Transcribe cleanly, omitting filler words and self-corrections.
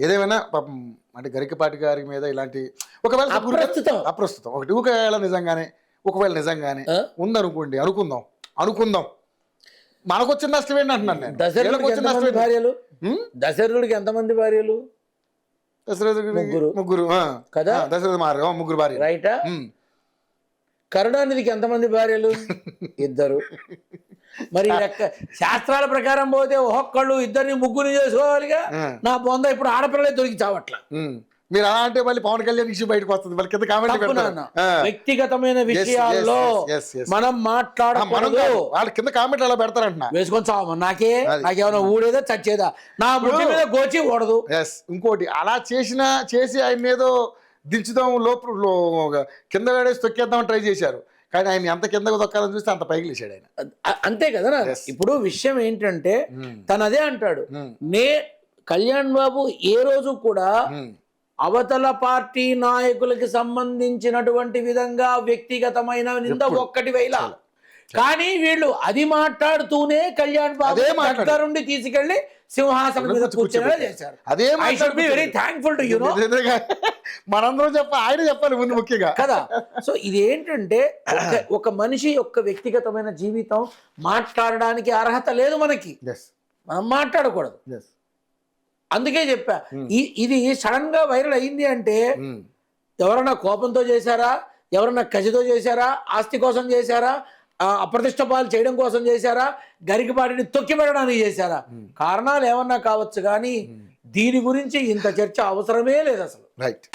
ఏదేమైనా పాపం అంటే గరికపాటి గారి మీద ఇలాంటి ఒకవేళ అప్రస్తుతం ఒకవేళ నిజంగానే ఉందనుకోండి, అనుకుందాం మనకు వచ్చిన నష్టం ఏంటి అంటున్నాను నేను. దశరథుడికి ఎంతమంది భార్యలు? ముగ్గురు కదా. దశరథ ముగ్గురు భార్య, రైటా? కరుణానిధికి ఎంతమంది భార్యలు? 2. మరి శాస్త్రాల ప్రకారం పోతే ఒక్కొక్కళ్ళు 2 ముగ్గురు చేసుకోవాలిగా. నా బొంద ఇప్పుడు ఆడపిల్లలే దొరికి చావట్లా. మీరు అలా అంటే మళ్ళీ పవన్ కళ్యాణ్ ఇష్యూ బయటకు వస్తుంది. మళ్ళీ కింద కామెంట్ వ్యక్తిగతమైన విషయాల్లో మనం మాట్లాడకూడదు. వాళ్ళు కింద కామెంట్ అలా పెడతారంట. వేసుకొని చావమా, నాకేమైనా ఊడేదా చచ్చేదా, నా బుద్ధి మీద గోచి ఓడదు. ఇంకోటి అలా చేసి ఆయన ఏదో దించుదాం లోపల కింద వేడేసి తొక్కేద్దాం ట్రై చేశారు. కానీ ఆయన ఎంత కిందకు తొక్కాలని చూస్తే అంత పైకి లేచాడు ఆయన. అంతే కదా. ఇప్పుడు విషయం ఏంటంటే తను అదే అంటాడు, కళ్యాణ్ బాబు ఏ రోజు కూడా అవతల పార్టీ నాయకులకి సంబంధించినటువంటి విధంగా వ్యక్తిగతమైన నింద ఒక్కటి వేళ. కానీ వీళ్ళు అది మాట్లాడుతూనే కళ్యాణ్ బాబు దగ్గరుండి తీసుకెళ్లి సింహాసనం మీద కూర్చొని చేశారు. I should be very thankful to you know. మనందరం ఆయన చెప్పాలి ముందు ముఖ్యంగా కదా. సో ఇది ఏంటంటే ఒక మనిషి యొక్క వ్యక్తిగతమైన జీవితం మాట్లాడడానికి అర్హత లేదు మనకి, మనం మాట్లాడకూడదు. అందుకే చెప్పా, ఇది సడన్ గా వైరల్ అయింది అంటే ఎవరన్నా కోపంతో చేశారా, ఎవరన్నా కసితో చేశారా, ఆస్తి కోసం చేశారా, అప్రతిష్ట పాలు చేయడం కోసం చేశారా, గరికపాటిని తొక్కిపెట్టడానికి చేశారా, కారణాలు ఏమన్నా కావచ్చు. కానీ దీని గురించి ఇంత చర్చ అవసరమే లేదు అసలు. రైట్.